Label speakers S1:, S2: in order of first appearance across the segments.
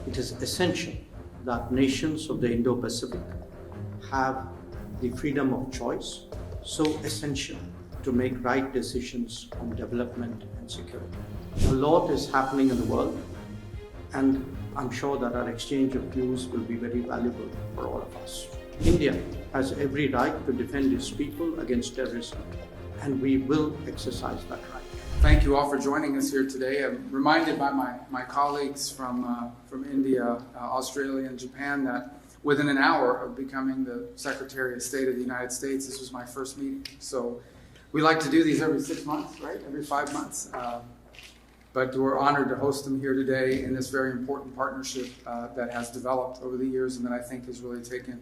S1: It is essential that nations of the Indo-Pacific have the freedom of choice, so essential to make right decisions on development and security. A lot is happening in the world, and I'm sure that our exchange of views will be very valuable for all of us. India has every right to defend its people against terrorism, and we will exercise that right.
S2: Thank you all for joining us here today. I'm reminded by my colleagues from India, Australia, and Japan that within an hour of becoming the Secretary of State of the United States, this was my first meeting. So we like to do these every 6 months, right? Every 5 months. But we're honored to host them here today in this very important partnership that has developed over the years and that I think has really taken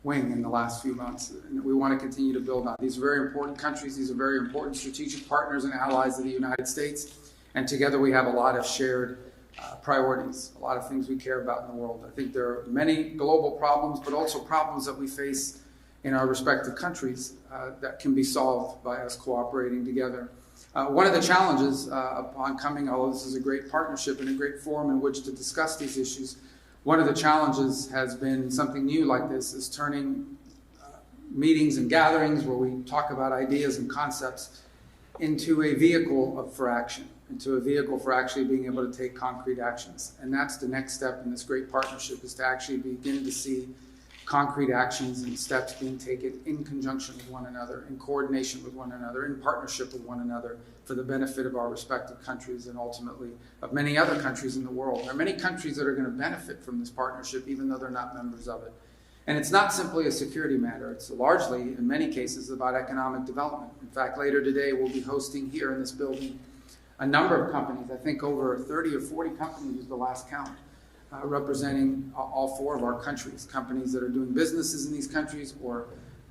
S2: wing in the last few months. And we want to continue to build on. These are very important countries. These are very important strategic partners and allies of the United States. And together we have a lot of shared priorities, a lot of things we care about in the world. I think there are many global problems, but also problems that we face in our respective countries that can be solved by us cooperating together. One of the challenges upon coming, although this is a great partnership and a great forum in which to discuss these issues, one of the challenges has been something new like this, is turning meetings and gatherings where we talk about ideas and concepts into a vehicle for action, into a vehicle for actually being able to take concrete actions. And that's the next step in this great partnership, is to actually begin to see concrete actions and steps being taken in conjunction with one another, in coordination with one another, in partnership with one another, for the benefit of our respective countries and ultimately of many other countries in the world. There are many countries that are going to benefit from this partnership, even though they're not members of it. And it's not simply a security matter. It's largely, in many cases, about economic development. In fact, later today, we'll be hosting here in this building a number of companies. I think over 30 or 40 companies was the last count, representing all four of our countries, companies that are doing businesses in these countries or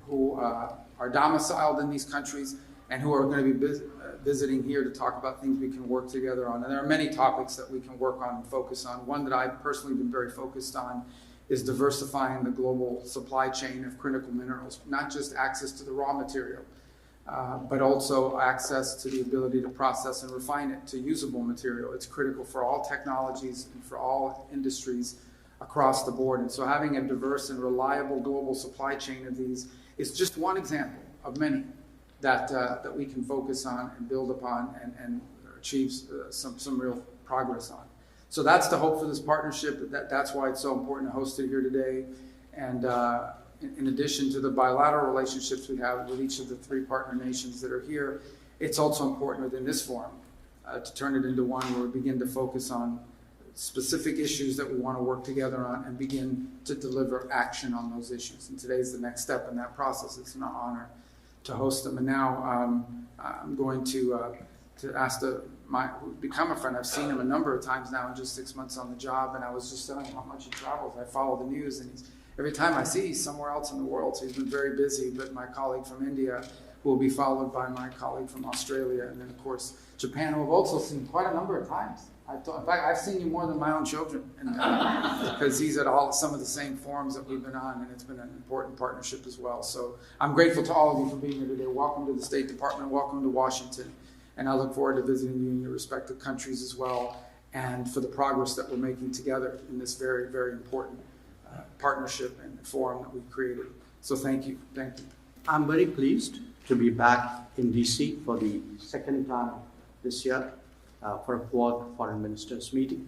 S2: who are domiciled in these countries and who are going to be visiting here to talk about things we can work together on. And there are many topics that we can work on and focus on. One that I've personally been very focused on is diversifying the global supply chain of critical minerals, not just access to the raw material, but also access to the ability to process and refine it to usable material. It's critical for all technologies and for all industries across the board. And so having a diverse and reliable global supply chain of these is just one example of many that we can focus on and build upon and achieve some real progress on. So that's the hope for this partnership. That's why it's so important to host it here today. And in addition to the bilateral relationships we have with each of the three partner nations that are here, it's also important within this forum to turn it into one where we begin to focus on specific issues that we want to work together on and begin to deliver action on those issues. And today's the next step in that process. It's an honor to host them. And now I'm going to ask who's become a friend. I've seen him a number of times now in just 6 months on the job, and I was just telling him how much he travels. I follow the news, and every time I see he's somewhere else in the world, so he's been very busy. But my colleague from India, who will be followed by my colleague from Australia, and then of course Japan, who I've also seen quite a number of times. In fact, I've seen you more than my own children, because he's at some of the same forums that we've been on, and it's been an important partnership as well. So I'm grateful to all of you for being here today. Welcome to the State Department. Welcome to Washington. And I look forward to visiting you in your respective countries as well, and for the progress that we're making together in this very, very important partnership and forum that we've created. So thank you. Thank you.
S1: I'm very pleased to be back in DC for the second time this year for a Quad Foreign Ministers meeting.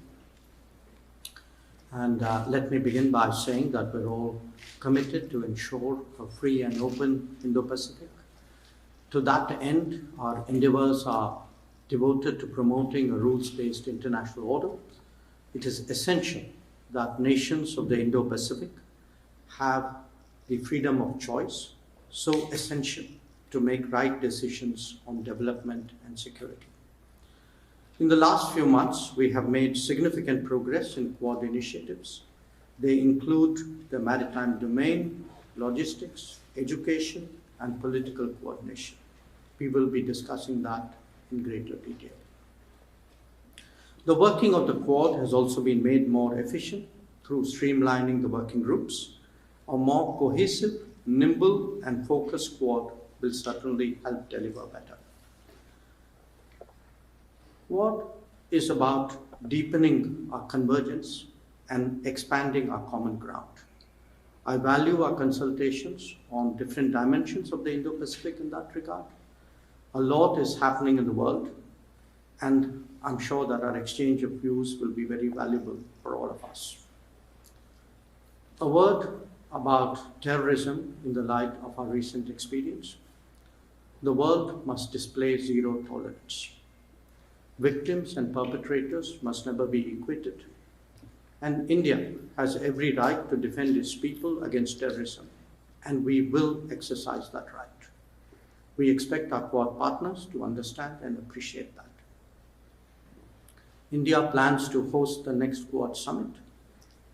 S1: And let me begin by saying that we're all committed to ensure a free and open Indo-Pacific. To that end, our endeavors are devoted to promoting a rules-based international order. It is essential that nations of the Indo-Pacific have the freedom of choice, so essential to make right decisions on development and security. In the last few months, we have made significant progress in Quad initiatives. They include the maritime domain, logistics, education, and political coordination. We will be discussing that in greater detail. The working of the Quad has also been made more efficient through streamlining the working groups. A more cohesive, nimble, and focused Quad will certainly help deliver better. Quad is about deepening our convergence, and expanding our common ground. I value our consultations on different dimensions of the Indo-Pacific in that regard. A lot is happening in the world, and I'm sure that our exchange of views will be very valuable for all of us. A word about terrorism in the light of our recent experience. The world must display zero tolerance. Victims and perpetrators must never be equated. And India has every right to defend its people against terrorism, and we will exercise that right. We expect our Quad partners to understand and appreciate that. India plans to host the next Quad summit.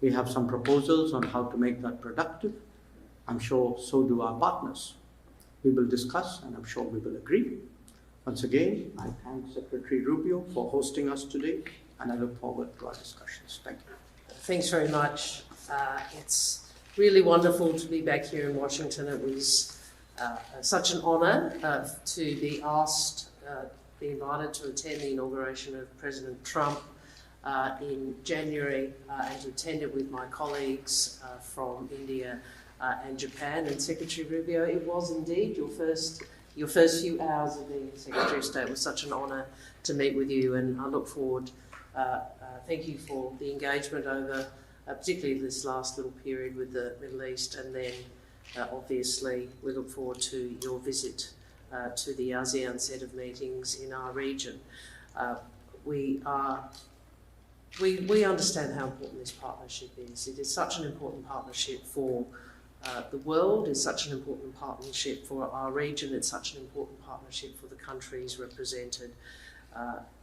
S1: We have some proposals on how to make that productive. I'm sure so do our partners. We will discuss, and I'm sure we will agree. Once again, I thank Secretary Rubio for hosting us today, and I look forward to our discussions. Thank you.
S3: Thanks very much. It's really wonderful to be back here in Washington. It was such an honour to be invited to attend the inauguration of President Trump in January and to attend it with my colleagues from India and Japan. And Secretary Rubio, it was indeed your first few hours of being Secretary of State. It was such an honour to meet with you, and I look forward. Thank you for the engagement over particularly this last little period with the Middle East, and then obviously we look forward to your visit to the ASEAN set of meetings in our region. We understand how important this partnership is. It is such an important partnership for the world, it's such an important partnership for our region, it's such an important partnership for the countries represented.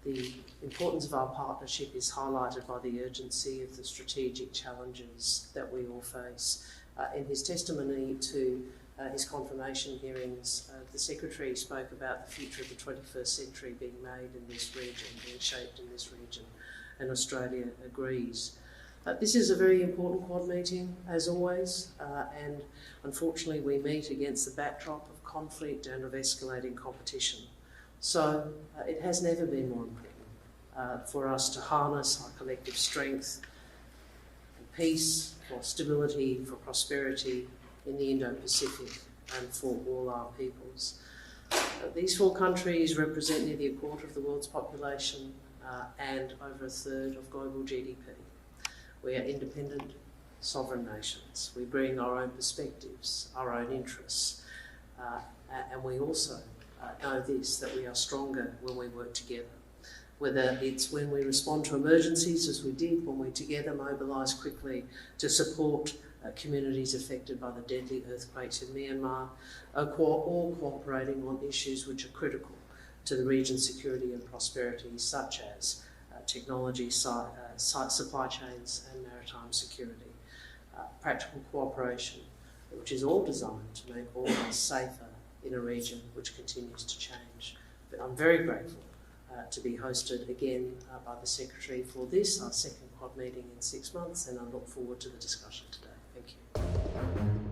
S3: The importance of our partnership is highlighted by the urgency of the strategic challenges that we all face. In his testimony to his confirmation hearings, the Secretary spoke about the future of the 21st century being made in this region, being shaped in this region, and Australia agrees. This is a very important Quad meeting, as always, and unfortunately we meet against the backdrop of conflict and of escalating competition. So it has never been more important for us to harness our collective strength and peace, for stability, for prosperity in the Indo-Pacific and for all our peoples. These four countries represent nearly a quarter of the world's population and over a third of global GDP. We are independent, sovereign nations. We bring our own perspectives, our own interests, and we also know this, that we are stronger when we work together. Whether it's when we respond to emergencies, as we did, when we together mobilise quickly to support communities affected by the deadly earthquakes in Myanmar, or cooperating on issues which are critical to the region's security and prosperity, such as technology, supply chains and maritime security. Practical cooperation, which is all designed to make all of us safer in a region which continues to change. But I'm very grateful to be hosted again by the Secretary for this, our second Quad meeting in 6 months, and I look forward to the discussion today. Thank you.